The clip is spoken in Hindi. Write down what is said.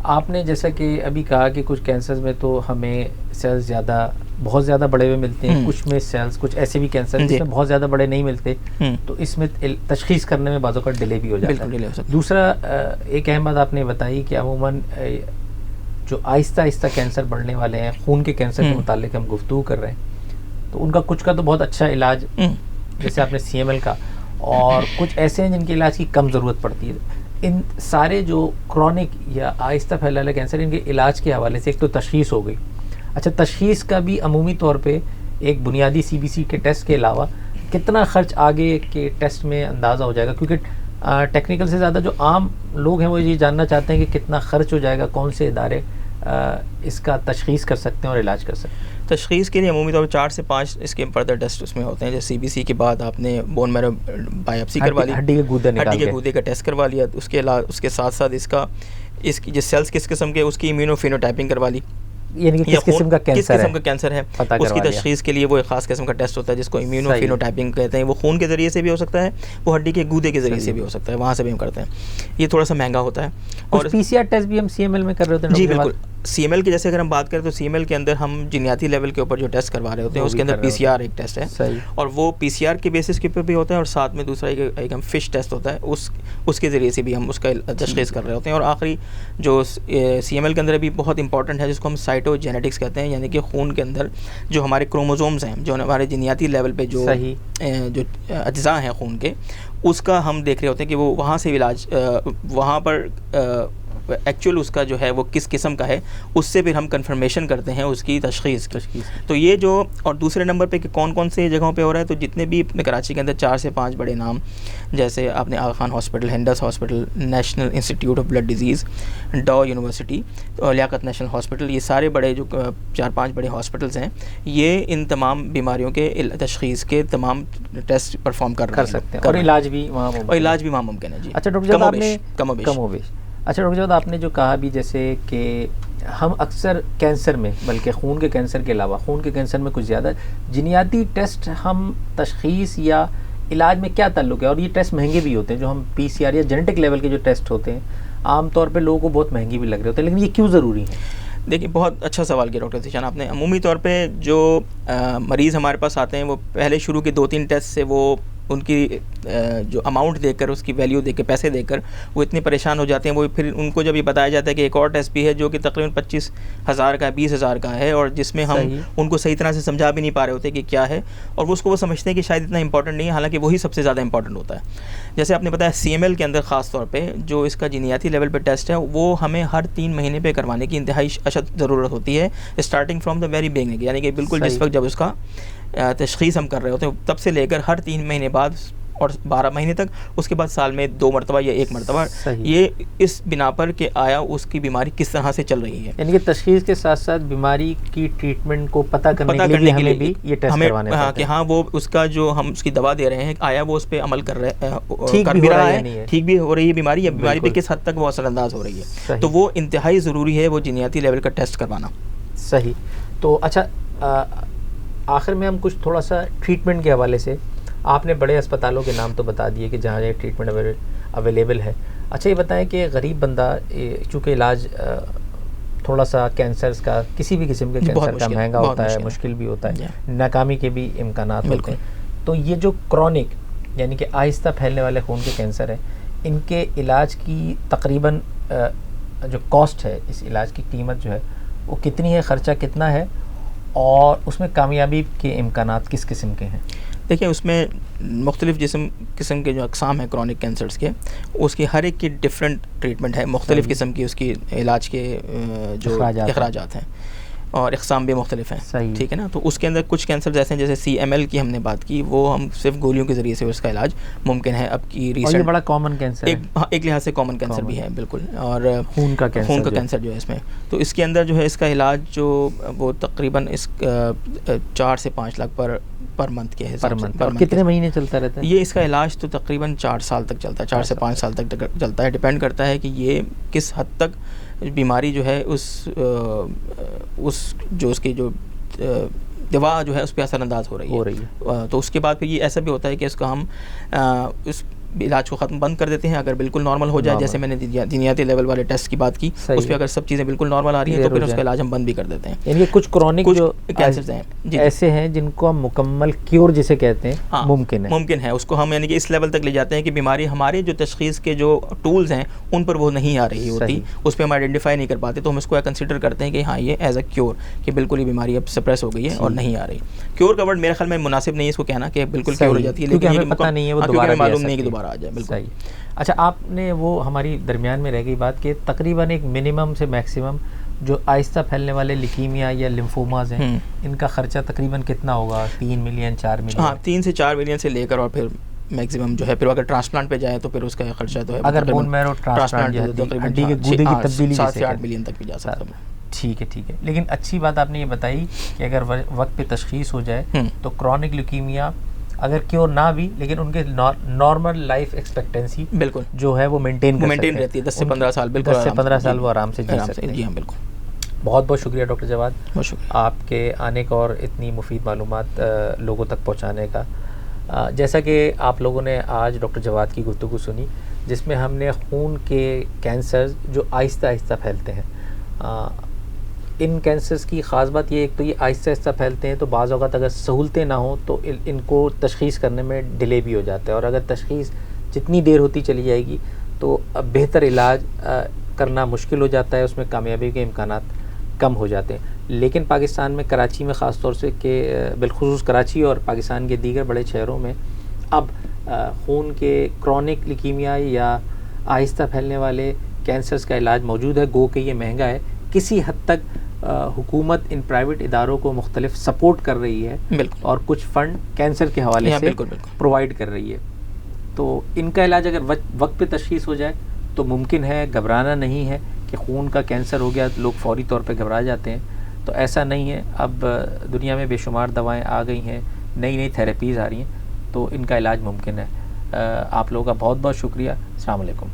आपने जैसा कि अभी कहा कि कुछ कैंसर्स में तो हमें सेल्स बहुत ज़्यादा बड़े हुए मिलते हैं, कुछ में सेल्स, कुछ ऐसे भी कैंसर जिसमें बहुत ज़्यादा बड़े नहीं मिलते, तो इसमें तशख़ीस करने में बाज़ों का डिले भी हो जाता है। दूसरा एक अहम बात आपने बताई कि अमूमन जो आहिस्ता आहिस्ता कैंसर बढ़ने वाले हैं, खून के कैंसर के मुतालिक हम गुफ्तगू कर रहे हैं, तो उनका कुछ का तो बहुत अच्छा इलाज, जैसे आपने CML का, और कुछ ऐसे हैं जिनके इलाज की कम ज़रूरत पड़ती है। इन सारे जो क्रॉनिक या आहिस्ता फैलने वाले कैंसर, इनके इलाज के हवाले से एक तो तशख़ीस हो गई। अच्छा, तशख़ीस का भी अमूमी तौर पे एक बुनियादी CBC के टेस्ट के अलावा कितना ख़र्च आगे के टेस्ट में अंदाज़ा हो जाएगा? क्योंकि टेक्निकल से ज़्यादा जो आम लोग हैं वो ये जानना चाहते हैं कि कितना ख़र्च हो जाएगा, कौन से इदारे इसका तशख़ीस कर सकते हैं और इलाज कर सकते हैं। तशख़ीस के लिए अमूमी तौर पर 4 से 5 इसके फर्दर टेस्ट उसमें होते हैं। जैसे CBC के बाद आपने बोन मैरो बायोप्सी करवा ली, हड्डी के गूदे का टेस्ट करवा लिया, उसके साथ साथ इसकी जो सेल्स किस किस्म के, उसकी इम्यूनोफिनोटाइपिंग करवा ली, यानी कि किस किस्म का कैंसर है उसकी तशख़ीस के लिए वो एक ख़ास किस्म का टेस्ट होता है जिसको इम्यूनोफिनोटाइपिंग कहते हैं। वो खून के ज़रिए से भी हो सकता है, वो हड्डी के गूदे के ज़रिए से भी हो सकता है, वहाँ से भी हम करते हैं। ये थोड़ा सा महंगा होता है। और PCR टेस्ट भी हम CML में कर रहे होते हैं? जी बिल्कुल। CML की जैसे अगर हम बात करें तो CML के अंदर हम जिन्याती लेवल के ऊपर जो टेस्ट करवा रहे होते हैं उसके अंदर PCR एक टेस्ट है, और वो PCR के बेसिस के ऊपर भी होता है, और साथ में दूसरा एक हम फिश टेस्ट होता है, उसके ज़रिए से भी हम उसका तशख़ीस कर रहे होते हैं। और आखिरी जो CML के अंदर भी बहुत इंपॉर्टेंट है जिसको हम साइटोजेनेटिक्स कहते हैं, यानी कि खून के अंदर जो हमारे क्रोमोसोम्स हैं, जो हमारे जिनियाती लेवल पे जो अज्जा हैं खून के, उसका हम देख रहे होते हैं कि वो वहाँ से इलाज, वहाँ पर एक्चुअल उसका जो है वो किस किस्म का है, उससे फिर हम कंफर्मेशन करते हैं उसकी तशख़ीस। तो ये जो, और दूसरे नंबर पे कि कौन कौन से जगहों पे हो रहा है, तो जितने भी कराची के अंदर 4 से 5 बड़े नाम, जैसे आपने Aga Khan hospital, Indus hospital, national institute of blood diseases, Dow university, Liaquat national hospital, ये सारे बड़े जो 4-5 बड़े हॉस्पिटल्स हैं, ये इन तमाम बीमारियों के तशख़ीस के तमाम टेस्ट परफॉर्म कर सकते हैं, और इलाज भी वहाँ मुमकिन है जी। अच्छा डॉक्टर साहब, आपने कमोबेश अच्छा डॉक्टर साहब, आपने जो कहा भी, जैसे कि हम अक्सर कैंसर में, बल्कि खून के कैंसर के अलावा, खून के कैंसर में कुछ ज़्यादा जिनियाती टेस्ट, हम तशख़ीस या इलाज में क्या ताल्लुक़ है? और ये टेस्ट महंगे भी होते हैं, जो हम PCR या जेनेटिक लेवल के जो टेस्ट होते हैं, आम तौर पे लोगों को बहुत महंगे भी लग रहे होते हैं, लेकिन ये क्यों ज़रूरी है? देखिए, बहुत अच्छा सवाल किया डॉक्टर ज़ीशान आपने। अमूमी तौर पे जो मरीज़ हमारे पास आते हैं, वो पहले शुरू के 2-3 टेस्ट से वो उनकी जो अमाउंट देकर, उसकी वैल्यू देकर, पैसे देकर वो इतने परेशान हो जाते हैं। वो फिर उनको जब ये बताया जाता है कि एक और टेस्ट भी है जो कि तकरीबन 25,000 का है, 20,000 का है, और जिसमें हम उनको सही तरह से समझा भी नहीं पा रहे होते कि क्या है, और उसको वो समझते हैं कि शायद इतना इंपॉर्टेंट नहीं है, हालांकि वही सबसे ज़्यादा इंपॉर्टेंट होता है। जैसे आपने बताया CML के अंदर ख़ास तौर पर जो इसका जिनियाती लेवल पर टेस्ट है, वो हमें हर 3 महीने पर करवाने की इंतहाई अशद ज़रूरत होती है, starting from the very beginning, यानी कि बिल्कुल जिस वक्त जब उसका तशख़ीस हम कर रहे होते हैं, तब से लेकर हर 3 महीने बाद और 12 महीने तक, उसके बाद साल में 2 मरतबा या 1 मरतबा, ये इस बिना पर कि आया उसकी बीमारी किस तरह से चल रही है। यानी कि तशख़ीस के साथ साथ बीमारी की ट्रीटमेंट को पता करने के लिए हमें भी ये टेस्ट करवाने पड़ते हैं। कि हाँ, वो उसका जो हम उसकी दवा दे रहे हैं, आया वो उस पर अमल कर रहे हैं, ठीक भी रहा है, ठीक भी हो रही है बीमारी, या बीमारी पे किस हद तक वो असरअंदाज हो रही है। तो वो इंतहाई ज़रूरी है वो जिनियाती लेवल का टेस्ट करवाना। सही। तो अच्छा, आखिर में हम कुछ थोड़ा सा ट्रीटमेंट के हवाले से, आपने बड़े अस्पतालों के नाम तो बता दिए कि जहाँ ये ट्रीटमेंट अवेलेबल है। अच्छा, ये बताएं कि गरीब बंदा, चूँकि इलाज थोड़ा सा कैंसर्स का, किसी भी किस्म के कैंसर का महंगा होता है, मुश्किल भी होता है, नाकामी के भी इम्कानात होते हैं, तो ये जो क्रॉनिक यानी कि आहिस्ता फैलने वाले खून के कैंसर है, इनके इलाज की तकरीबन जो कॉस्ट है, इस इलाज की कीमत जो है वो कितनी है, ख़र्चा कितना है, और उसमें कामयाबी के इम्कानात किस किस्म के हैं? देखिए, उसमें मुख्तलिफ़ किस्म के जो अक़साम हैं क्रॉनिक कैंसर्स के, उसकी हर एक की डिफरेंट ट्रीटमेंट है, मुख्तलिफ़ किस्म की उसकी इलाज के जो अखराजात हैं, और इक़साम भी मुख्तलिफ हैं, ठीक है ना। तो उसके अंदर कुछ कैंसर ऐसे हैं, जैसे CML की हमने बात की, वो हम सिर्फ गोलियों के ज़रिए से उसका इलाज मुमकिन है। अब की रिसेंट, और ये बड़ा कॉमन कैंसर है, एक लिहाज से कॉमन कैंसर भी है, बिल्कुल। और खून का कैंसर जो है इसमें, तो इसके अंदर जो है इसका इलाज जो वो तकरीबन इस 4 से 5 लाख पर मंथ के हिसाब से। और कितने महीने चलता रहता है ये? इसका इलाज तो तकरीबन 4 साल तक चलता है, 4 से 5 साल तक चलता है। डिपेंड करता है कि ये किस हद तक बीमारी जो है उस जो उसकी जो दवा जो है उस पर असरअंदाज हो रही है। तो उसके बाद फिर ये ऐसा भी होता है कि इसका हम उस इलाज को ख़त्म बंद कर देते हैं। अगर बिल्कुल नॉर्मल हो जाए, जैसे मैंने जीनियाती लेवल वाले टेस्ट की बात की, उस पर अगर सब चीज़ें बिल्कुल नॉर्मल आ रही हैं तो फिर उसका इलाज हम बंद भी कर देते हैं। यानी कुछ क्रॉनिक जो कैंसर्स हैं ऐसे हैं जिनको हम मुकम्मल क्योर जिसे कहते हैं, हाँ, मुमकिन है उसको हम यानी कि इस लेवल तक ले जाते हैं कि बीमारी हमारे जो तशख़ीस के जो टूल्स हैं उन पर वो नहीं आ रही होती, उस पर हम आइडेंटिफाई नहीं कर पाते, तो हम इसको कंसिडर करते हैं कि हाँ ये एज अ क्योर, कि बिल्कुल ये बीमारी अब सप्रेस हो गई है और नहीं आ रही। क्योर का वर्ड मेरे ख्याल में मुनासिब नहीं है इसको कहना कि बिल्कुल क्योर हो जाती है, लेकिन हमें पता नहीं है, वो दोबारा मालूम नहीं कि दोबारा आ जाए। बिल्कुल। अच्छा, आपने वो हमारी दरमियान में रह गई बात कि तकरीबन एक मिनिमम से मैक्सिमम जो आहिस्ता फैलने वाले लिकीमिया या लिम्फोमाज हैं, इनका खर्चा तकरीबन कितना होगा? 3 मिलियन 4 मिलियन? हाँ, 3 से 4 मिलियन से लेकर और फिर मैक्सिमम जो है, फिर अगर ट्रांसप्लांट पे जाए तो फिर उसका खर्चा तो है, अगर बोन मैरो ट्रांसप्लांट हड्डी के गूदे की तब्दीली 7 से 8 मिलियन तक भी जा सकता है। ठीक है। लेकिन अच्छी बात आपने ये बताई कि अगर वक्त पे तशखीस हो जाए तो क्रॉनिक ल्यूकीमिया अगर क्योर ना भी, लेकिन उनके नॉर्मल लाइफ एक्सपेक्टेंसी बिल्कुल जो है वो मेंटेन रहती है 10 से 15 साल। बिल्कुल 10 से 15 साल वो आराम से जी सकते हैं। जी हाँ, बिल्कुल। बहुत बहुत शुक्रिया डॉक्टर जवाद, बहुत शुक्रिया आपके आने का और इतनी मुफीद मालूमात लोगों तक पहुँचाने का। जैसा कि आप लोगों ने आज डॉक्टर जवाद की गुफ्तगू सुनी, जिसमें हमने खून के कैंसर जो आहिस्ता आहिस्ता फैलते हैं, इन कैंसर्स की ख़ास बात ये, एक तो ये आहिस्ता आहिस्ता फैलते हैं तो बाज़ औक़ात अगर सहूलतें ना हो तो इनको तशख़ीस करने में डिले भी हो जाता है, और अगर तशख़ीस जितनी देर होती चली जाएगी तो बेहतर इलाज करना मुश्किल हो जाता है, उसमें कामयाबी के इम्कानात कम हो जाते हैं। लेकिन पाकिस्तान में कराची में ख़ास तौर से कि बिलखुसूस कराची और पाकिस्तान के दीगर बड़े शहरों में अब खून के क्रॉनिक ल्यूकीमिया या आहिस्ता फैलने वाले कैंसर्स का इलाज मौजूद है। गो कि ये महंगा है, किसी हद तक हुकूमत इन प्राइवेट इदारों को मुख्तलिफ सपोर्ट कर रही है और कुछ फ़ंड कैंसर के हवाले से प्रोवाइड कर रही है। तो इनका इलाज अगर वक्त पे तशख़ीस हो जाए तो मुमकिन है, घबराना नहीं है कि खून का कैंसर हो गया तो लोग फ़ौरी तौर पे घबरा जाते हैं, तो ऐसा नहीं है। अब दुनिया में बेशुमार दवाएं आ गई हैं, नई नई थेरेपीज़ आ रही हैं, तो इनका इलाज मुमकिन है। आप लोगों का बहुत बहुत शुक्रिया। अस्सलाम वालेकुम।